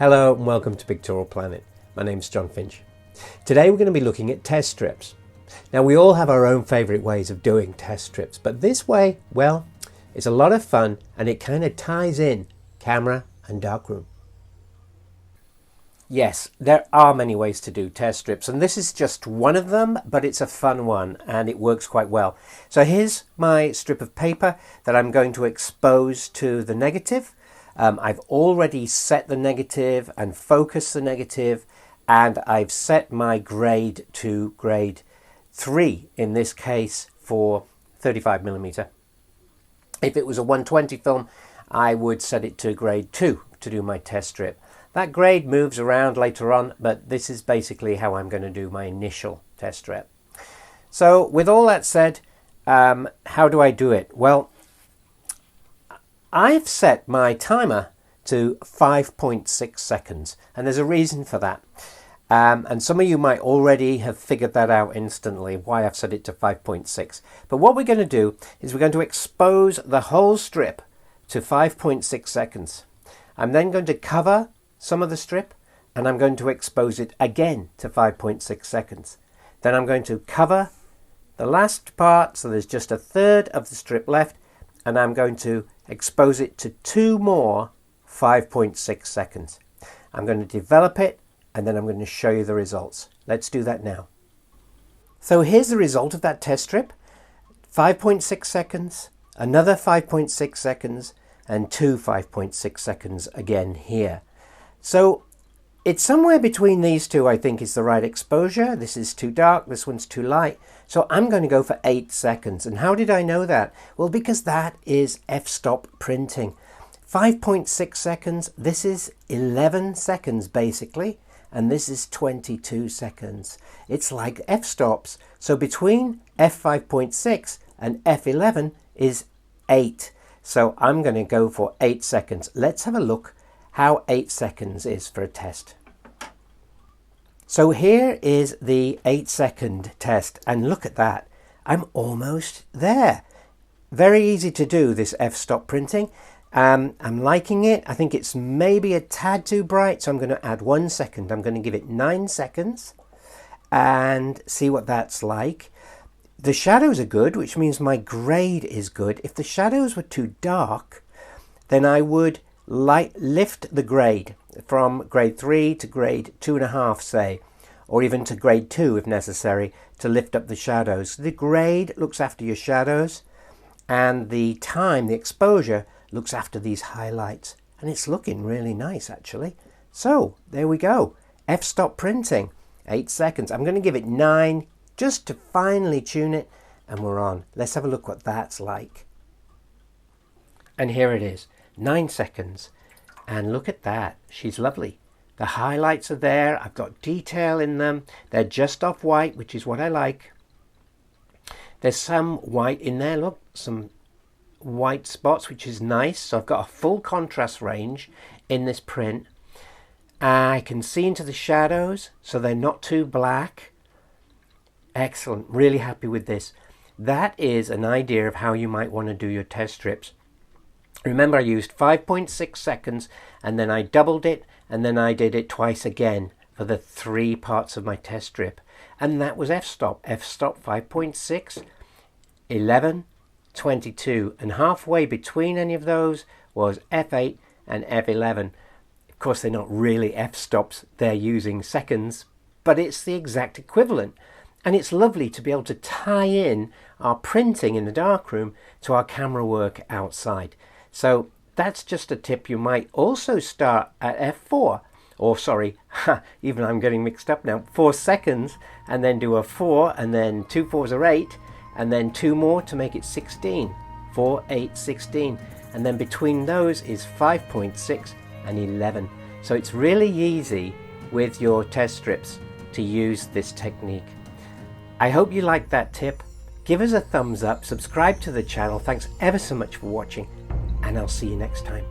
Hello and welcome to Pictorial Planet. My name's John Finch. Today we're going to be looking at test strips. Now we all have our own favourite ways of doing test strips, but this way, well, it's a lot of fun and it kind of ties in camera and darkroom. Yes, there are many ways to do test strips and this is just one of them, but it's a fun one and it works quite well. So here's my strip of paper that I'm going to expose to the negative. I've already set the negative and focused the negative, and I've set my grade to grade 3 in this case for 35mm. If it was a 120 film, I would set it to grade 2 to do my test strip. That grade moves around later on, but this is basically how I'm going to do my initial test strip. So with all that said, how do I do it? Well, I've set my timer to 5.6 seconds, and there's a reason for that. And some of you might already have figured that out instantly, why I've set it to 5.6. But what we're going to do is we're going to expose the whole strip to 5.6 seconds. I'm then going to cover some of the strip, and I'm going to expose it again to 5.6 seconds. Then I'm going to cover the last part, so there's just a third of the strip left, and I'm going to expose it to 2 more 5.6 seconds. I'm going to develop it and then I'm going to show you the results. Let's do that now. So here's the result of that test strip. 5.6 seconds, another 5.6 seconds, and 2 5.6 seconds again here. So it's somewhere between these two, I think, is the right exposure. This is too dark, this one's too light. So I'm going to go for 8 seconds. And how did I know that? Well, because that is FStop Printing. 5.6 seconds, this is 11 seconds basically, and this is 22 seconds. It's like f-stops. So between f5.6 and f11 is 8. So I'm going to go for 8 seconds. Let's have a look how 8 seconds is for a test. So here is the 8-second test, and look at that. I'm almost there. Very easy to do, this f-stop printing. I'm liking it. I think it's maybe a tad too bright, so I'm going to add 1 second. I'm going to give it 9 seconds and see what that's like. The shadows are good, which means my grade is good. If the shadows were too dark, then I would lift the grade from grade 3 to grade 2.5, say, or even to grade 2 if necessary, to lift up the shadows. The grade looks after your shadows, and the time, the exposure, looks after these highlights. And it's looking really nice, actually. So there we go. F-stop printing, 8 seconds. I'm going to give it 9 just to finely tune it, and we're on. Let's have a look what that's like. And here it is. 9 seconds, and look at that. She's lovely. The highlights are there. I've got detail in them. They're just off white, which is what I like. There's some white in there, look, some white spots, which is nice. So I've got a full contrast range in this print. I can see into the shadows, so they're not too black. Excellent. Really happy with this. That is an idea of how you might want to do your test strips. Remember, I used 5.6 seconds, and then I doubled it, and then I did it twice again for the 3 parts of my test strip. And that was f-stop. F-stop 5.6, 11, 22. And halfway between any of those was f8 and f11. Of course, they're not really f-stops. They're using seconds, but it's the exact equivalent. And it's lovely to be able to tie in our printing in the darkroom to our camera work outside. So that's just a tip. You might also start at f4, or sorry, even I'm getting mixed up now, 4 seconds, and then do a 4, and then 2 4s are 8, and then 2 more to make it 16. 4, 8, 16. And then between those is 5.6 and 11. So it's really easy with your test strips to use this technique. I hope you liked that tip. Give us a thumbs up, subscribe to the channel. Thanks ever so much for watching, and I'll see you next time.